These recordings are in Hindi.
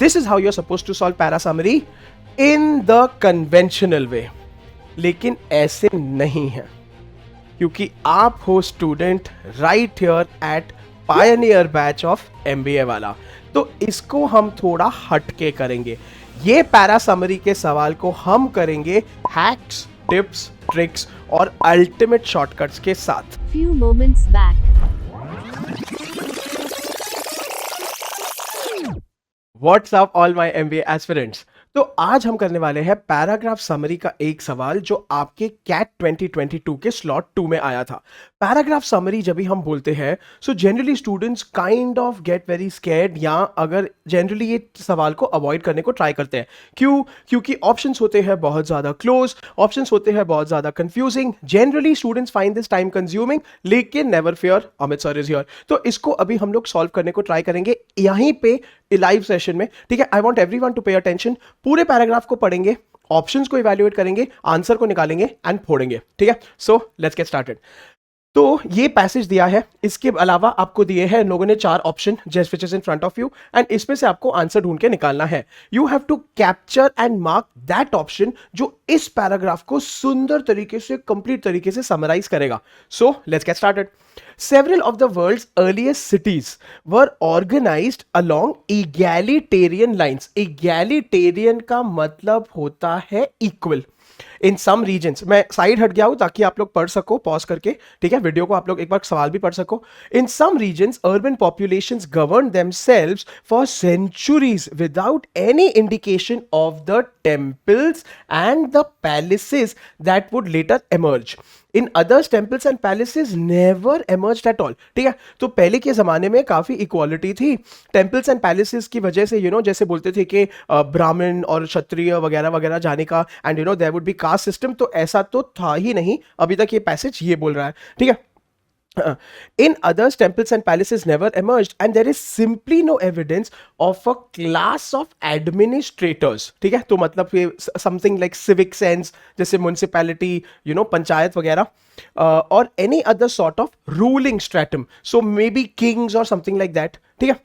This is how you are suppose to solve para summary in the conventional way. लेकिन ऐसे नहीं है, क्योंकि आप हो student right here at pioneer batch of MBA वाला। तो इसको हम थोड़ा हटके करेंगे। ये पैरा समरी के सवाल को हम करेंगे हैक्स, टिप्स, ट्रिक्स और अल्टीमेट शॉर्टकट्स के साथ। Few moments back. What's up all my MBA aspirants. तो आज हम करने वाले हैं पैराग्राफ समरी का एक सवाल जो आपके कैट 2022 के स्लॉट 2 में आया था। पैराग्राफ समरी जब भी हम बोलते हैं so generally students kind of get very scared, या अगर जनरली ये सवाल को अवॉइड करने को ट्राई करते हैं। क्यों? क्योंकि ऑप्शंस होते हैं बहुत ज़्यादा क्लोज, ऑप्शंस होते हैं बहुत ज़्यादा confusing. Generally students find this time consuming, लेकिन never fear, Amit sir is here. तो इसको अभी हम लोग सॉल्व करने को ट्राई करेंगे यहीं पे लाइव सेशन में, ठीक है। I want everyone to pay attention. पूरे पैराग्राफ को पढ़ेंगे, ऑप्शंस को इवैल्यूएट करेंगे, आंसर को निकालेंगे एंड फोड़ेंगे, ठीक है। So let's get started. तो ये पैसेज दिया है, इसके अलावा आपको दिए हैं लोगों ने 4 option just which is in front of you, and इसमें से आपको आंसर ढूंढ के निकालना है। You have to capture and mark that option जो इस पैराग्राफ को सुंदर तरीके से, कंप्लीट तरीके से समराइज करेगा। So let's get started. Several of the world's earliest cities were organized along egalitarian lines. Egalitarian का मतलब होता है equal. इन सम रीजन्स, मैं साइड हट गया हूं ताकि आप लोग पढ़ सको पॉज करके, ठीक है, वीडियो को आप लोग एक बार सवाल भी पढ़ सको। In some regions urban populations govern themselves for centuries without any indication of the temples and the palaces that would later emerge. In others temples and palaces never emerged at all, ठीक है। तो पहले के जमाने में काफी इक्वालिटी थी। टेम्पल्स एंड पैलेसेस की वजह से जैसे बोलते थे कि ब्राह्मण और क्षत्रिय वगैरह वगैरह जाने का, and there would be caste system. तो ऐसा तो था ही नहीं, अभी तक ये पैसेज ये बोल रहा है, ठीक है। In others, temples and palaces never emerged, and there is simply no evidence of a class of administrators. ठीक है, तो मतलब ये something like civic sense, जैसे municipality, पंचायत वगैरह, or any other sort of ruling stratum. So maybe kings or something like that. ठीक है.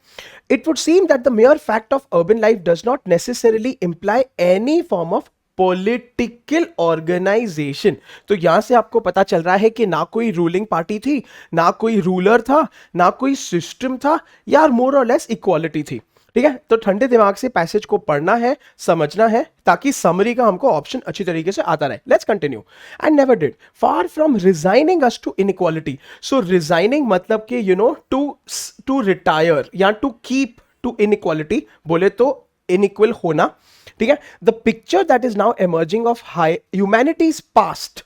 It would seem that the mere fact of urban life does not necessarily imply any form of political organization. तो यहां से आपको पता चल रहा है कि ना कोई रूलिंग पार्टी थी, ना कोई रूलर था, ना कोई सिस्टम था, यार मोर और लेस इक्वालिटी थी, ठीक है। तो ठंडे दिमाग से पैसेज को पढ़ना है, समझना है, ताकि समरी का हमको ऑप्शन अच्छी तरीके से आता रहे। Let's continue. And never did far from resigning us to inequality. So resigning मतलब कि टू रिटायर या टू कीप टू इनइक्वालिटी, बोले तो इनइक्वल होना, ठीक है। The picture that is now emerging of our humanity's past,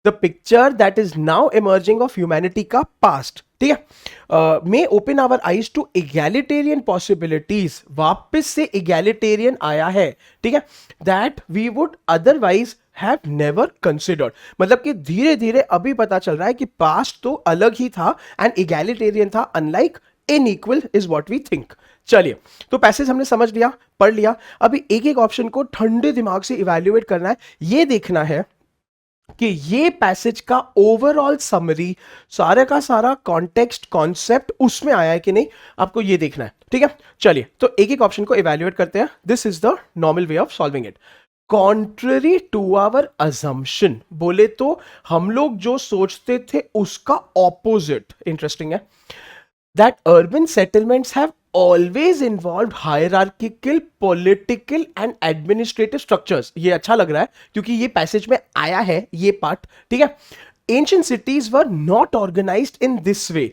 the picture that is now emerging of humanity का पास्ट, ठीक है, may open our eyes to egalitarian possibilities. वापस से इगैलिटेरियन आया है, ठीक है, that we would otherwise have never considered. मतलब कि धीरे धीरे अभी पता चल रहा है कि पास्ट तो अलग ही था एंड इगैलिटेरियन था, unlike inequal is what we think. चलिए, तो पैसेज हमने समझ लिया, पढ़ लिया। अभी एक एक ऑप्शन को ठंडे दिमाग से इवैल्यूएट करना है। ये देखना है कि ये पैसेज का ओवरऑल समरी, सारे का सारा कॉन्टेक्स्ट, कॉन्सेप्ट उसमें आया है कि नहीं, आपको ये देखना है, ठीक है। चलिए, तो एक एक ऑप्शन को इवैल्यूएट करते हैं। This is the normal way of solving it. Contrary to our assumption, बोले तो हम लोग जो सोचते थे उसका ऑपोजिट। इंटरेस्टिंग है। That urban settlements have always involved hierarchical, political and administrative structures. ये अच्छा लग रहा है क्योंकि ये पैसेज में आया है ये पार्ट, ठीक है। Ancient cities were not organized in this way.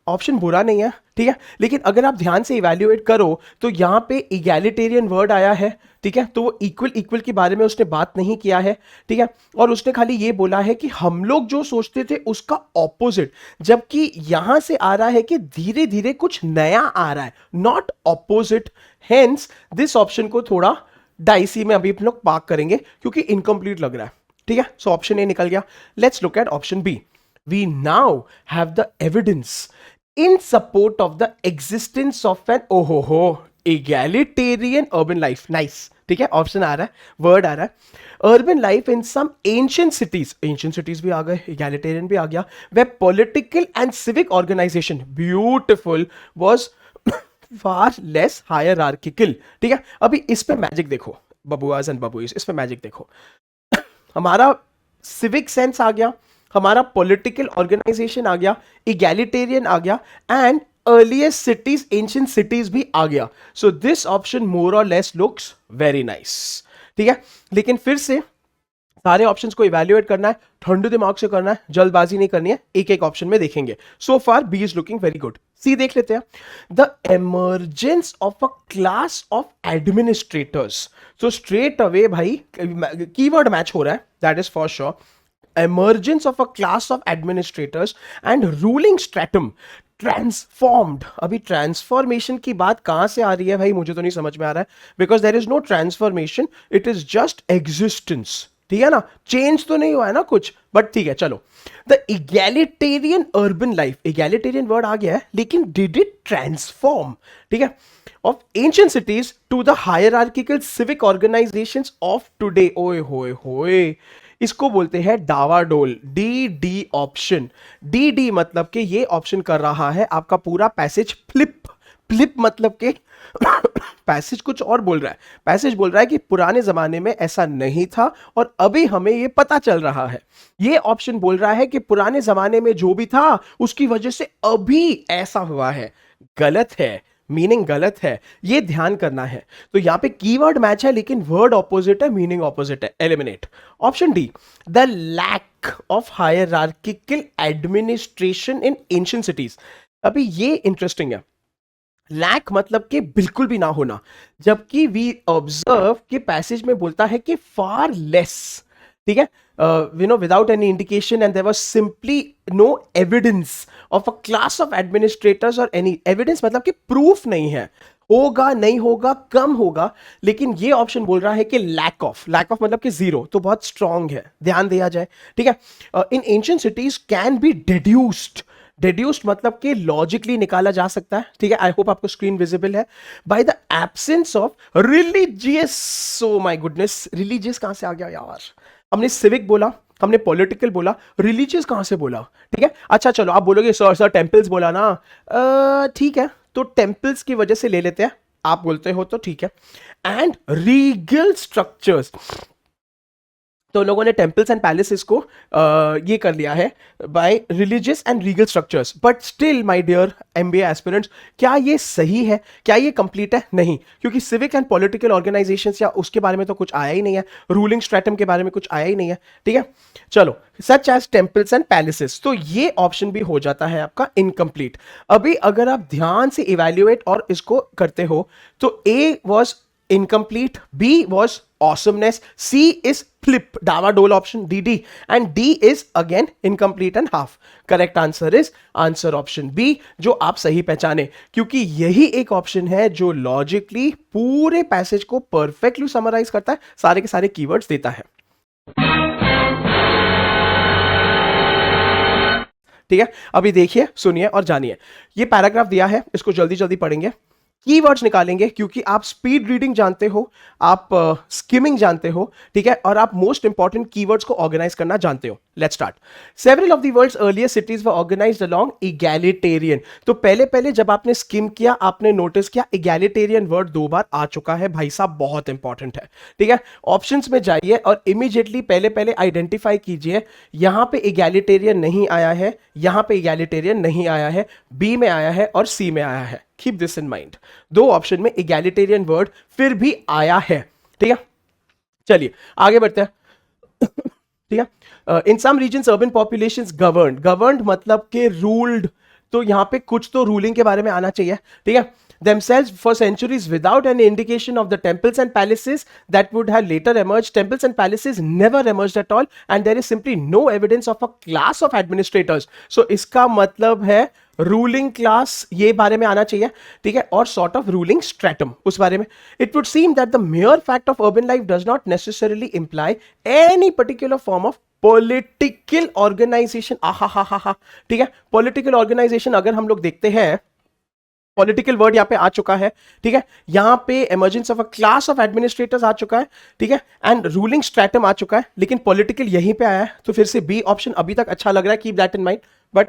Option बुरा नहीं है, ठीक है, लेकिन अगर आप ध्यान से इवैल्यूएट करो तो यहां पे इगैलिटेरियन वर्ड आया है, ठीक है। तो वो इक्वल के बारे में उसने बात नहीं किया है, ठीक है, और उसने खाली ये बोला है कि हम लोग जो सोचते थे उसका ऑपोजिट, जबकि यहां से आ रहा है कि धीरे धीरे कुछ नया आ रहा है, not opposite. Hence this option को थोड़ा डाइसी में अभी हम लोग पार्क करेंगे क्योंकि इनकम्प्लीट लग रहा है, ठीक है। सो ऑप्शन ए निकल गया। Let's look at option B. We now have the evidence in support of the existence of an egalitarian urban life. Nice, ठीक है, ऑप्शन आ रहा है, वर्ड आ रहा है। Urban life in some ancient cities भी आ गए, egalitarian भी आ गया, where political and civic organisation, beautiful, was far less hierarchical. ठीक है, अभी इस पे मैजिक देखो बबुआज एंड बबुइस, इस पे मैजिक देखो। हमारा सिविक सेंस आ गया, हमारा पॉलिटिकल ऑर्गेनाइजेशन आ गया, इगैलिटेरियन आ गया, and earliest cities, ancient cities भी आ गया। सो दिस ऑप्शन मोर और लेस लुक्स वेरी नाइस। ठीक है, लेकिन फिर से सारे ऑप्शंस को इवैल्यूएट करना है, ठंडे दिमाग से करना है, जल्दबाजी नहीं करनी है, एक एक ऑप्शन में देखेंगे। So far B is looking very good. See देख लेते हैं, the emergence of a class of administrators. So straight away भाई कीवर्ड मैच हो रहा है, that is for sure. emergence of a class of administrators and ruling stratum transformed. अभी ट्रांसफॉर्मेशन की बात कहां से आ रही है भाई, मुझे तो नहीं समझ में आ रहा है, because there is no transformation, it is just existence. ठीक है ना, चेंज तो नहीं हुआ है ना कुछ, बट ठीक है चलो। The egalitarian urban life, egalitarian word आ गया है, लेकिन डिड इट ट्रांसफॉर्म? ठीक है, of ancient cities to the hierarchical civic organizations of today। ओए होए होए, इसको बोलते हैं डावाडोल। D D option, D D मतलब कि ये ऑप्शन कर रहा है आपका पूरा पैसेज फ्लिप। फ्लिप मतलब कि पैसेज कुछ और बोल रहा है, पैसेज बोल रहा है कि पुराने जमाने में ऐसा नहीं था और अभी हमें ये पता चल रहा है। ये ऑप्शन बोल रहा है कि पुराने जमाने में जो भी था उसकी वजह से अभी ऐसा हुआ है। गलत है, मीनिंग गलत है, ये ध्यान करना है। तो यहां पे कीवर्ड मैच है लेकिन वर्ड ऑपोजिट है, मीनिंग ऑपोजिट है, eliminate. Option D, the lack of hierarchical administration in ancient cities. अभी ये इंटरेस्टिंग है, लैक मतलब कि बिल्कुल भी ना होना, जबकि वी ऑब्जर्व कि पैसेज में बोलता है कि फार लेस। ठीक है, without any indication and there was simply no evidence of a class of administrators or any evidence, मतलब कि प्रूफ नहीं है, होगा नहीं होगा कम होगा, लेकिन ये ऑप्शन बोल रहा है कि लैक ऑफ, लैक ऑफ मतलब कि जीरो, तो बहुत स्ट्रांग है, ध्यान दिया जाए। ठीक है, इन ancient cities can be deduced, deduced मतलब कि लॉजिकली निकाला जा सकता है। ठीक है, आई होप आपको स्क्रीन विजिबल है। By the absence of religious, so my goodness, religious कहां से आ गया यार, हमने सिविक बोला, हमने पॉलिटिकल बोला, रिलीजियस कहां से बोला? ठीक है, अच्छा चलो आप बोलोगे सर सर टेम्पल्स बोला ना, ठीक है, तो टेम्पल्स की वजह से ले लेते हैं, आप बोलते हो तो ठीक है। एंड रीगल स्ट्रक्चर्स, तो लोगों ने टेम्पल्स एंड पैलेसेस को ये कर लिया है by religious and regal structures, but still my dear MBA aspirants, क्या ये सही है, क्या ये कंप्लीट है? नहीं, क्योंकि सिविक एंड पॉलिटिकल ऑर्गेनाइजेशंस या उसके बारे में तो कुछ आया ही नहीं है, रूलिंग स्ट्रेटम के बारे में कुछ आया ही नहीं है। ठीक है, चलो, such as temples and palaces, तो ये ऑप्शन भी हो जाता है आपका इनकम्प्लीट। अभी अगर आप ध्यान से इवेल्युएट और इसको करते हो तो ए was incomplete, B was awesomeness, C is flip, डावाडोल option DD, and D is again incomplete and half. Correct answer is answer option B, जो आप सही पहचाने, क्योंकि यही एक ऑप्शन है जो लॉजिकली पूरे पैसेज को परफेक्टली समराइज करता है, सारे के सारे कीवर्ड्स देता है। ठीक है, अभी देखिए, सुनिए और जानिए, ये पैराग्राफ दिया है, इसको जल्दी जल्दी पढ़ेंगे, कीवर्ड्स निकालेंगे, क्योंकि आप स्पीड रीडिंग जानते हो, आप स्किमिंग जानते हो, ठीक है, और आप मोस्ट इंपॉर्टेंट कीवर्ड्स को ऑर्गेनाइज करना जानते हो। Let's start. Several of the world's earliest cities were organized along egalitarian. तो पहले पहले जब आपने स्किम किया, आपने नोटिस किया इगैलिटेरियन वर्ड 2 बार आ चुका है भाई साहब, बहुत इंपॉर्टेंट है। ठीक है, ऑप्शंस में जाइए और इमीडिएटली पहले पहले आइडेंटिफाई कीजिए, यहां पे इगैलिटेरियन नहीं आया है, यहां पे इगैलिटेरियन नहीं आया है, बी में आया है और सी में आया है। Keep this in mind, 2 option में इगैलिटेरियन वर्ड फिर भी आया है। ठीक है, चलिए आगे बढ़ते हैं। ठीक है, in some regions urban populations governed, governed मतलब के रूल्ड, तो यहां पे कुछ तो रूलिंग के बारे में आना चाहिए। ठीक है, themselves for centuries without any indication of the temples and palaces that would have later emerged. Temples and palaces never emerged at all, and there is simply no evidence of a class of administrators. So इसका मतलब है रूलिंग क्लास, ये बारे में आना चाहिए। ठीक है, और सॉर्ट ऑफ रूलिंग स्ट्रेटम, उस बारे में। It would seem that the mere fact of urban life does not necessarily imply any particular form of political organization. आहा हा हा हा, ठीक है, पॉलिटिकल ऑर्गेनाइजेशन अगर हम लोग देखते हैं, पॉलिटिकल वर्ड यहां पे आ चुका है। ठीक है, यहां पे emergence of a class of administrators आ चुका है। ठीक है, एंड रूलिंग स्ट्रेटम आ चुका है, लेकिन पॉलिटिकल यहीं पे आया है, तो फिर से बी ऑप्शन अभी तक अच्छा लग रहा है, keep that in mind, but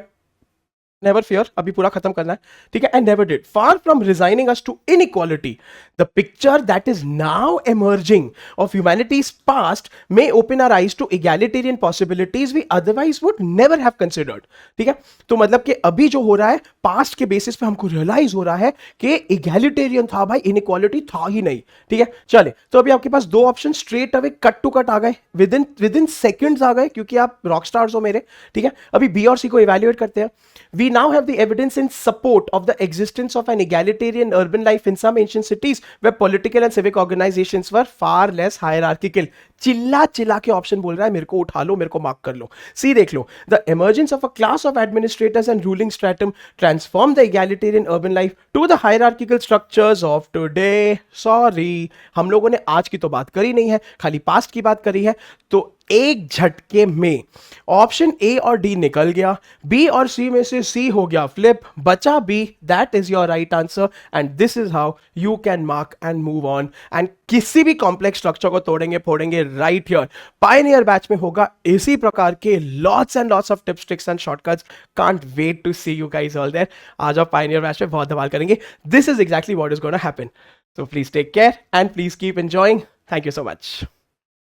never fear, अभी पूरा खत्म करना है, ठीक है, and never did, far from resigning us to inequality, the picture that is now emerging of humanity's past may open our eyes to egalitarian possibilities we otherwise would never have considered. ठीक है, तो मतलब कि अभी जो हो रहा है पास्ट के बेसिस पे हमको रियलाइज हो रहा है कि इगैलिटेरियन था भाई, इनइक्वालिटी था ही नहीं, ठीक है। चले, तो अभी आपके पास दो option straight away cut to cut आ गए, विद इन सेकंड्स आ गए, क्योंकि आप रॉक स्टार्स हो मेरे, ठीक है। अभी बी और सी को इवैल्यूएट करते हैं। We now have the evidence in support of the existence of an egalitarian urban life in some ancient cities where political and civic organizations were far less hierarchical. चिल्ला चिल्ला के ऑप्शन बोल रहा है, मेरे को उठा लो, मेरे को मार्क कर लो। सी देख लो, the emergence of a class of administrators and ruling stratum transformed the egalitarian urban life to the hierarchical structures of today. Sorry, हम लोगों ने आज की तो बात करी नहीं है, खाली पास्ट की बात करी है। तो एक झटके में ऑप्शन ए और डी निकल गया, बी और सी में से सी हो गया फ्लिप, बचा B, that is your right answer, and this is how you can mark and move on, and किसी भी कॉम्प्लेक्स स्ट्रक्चर को तोड़ेंगे फोड़ेंगे राइट हियर। पायनियर बैच में होगा इसी प्रकार के lots and lots of tips tricks and shortcuts. Can't wait to see you guys all there. आज आप पायनियर बैच में बहुत धमाल करेंगे। This is exactly what is gonna happen. So please take care and please keep enjoying. Thank you so much.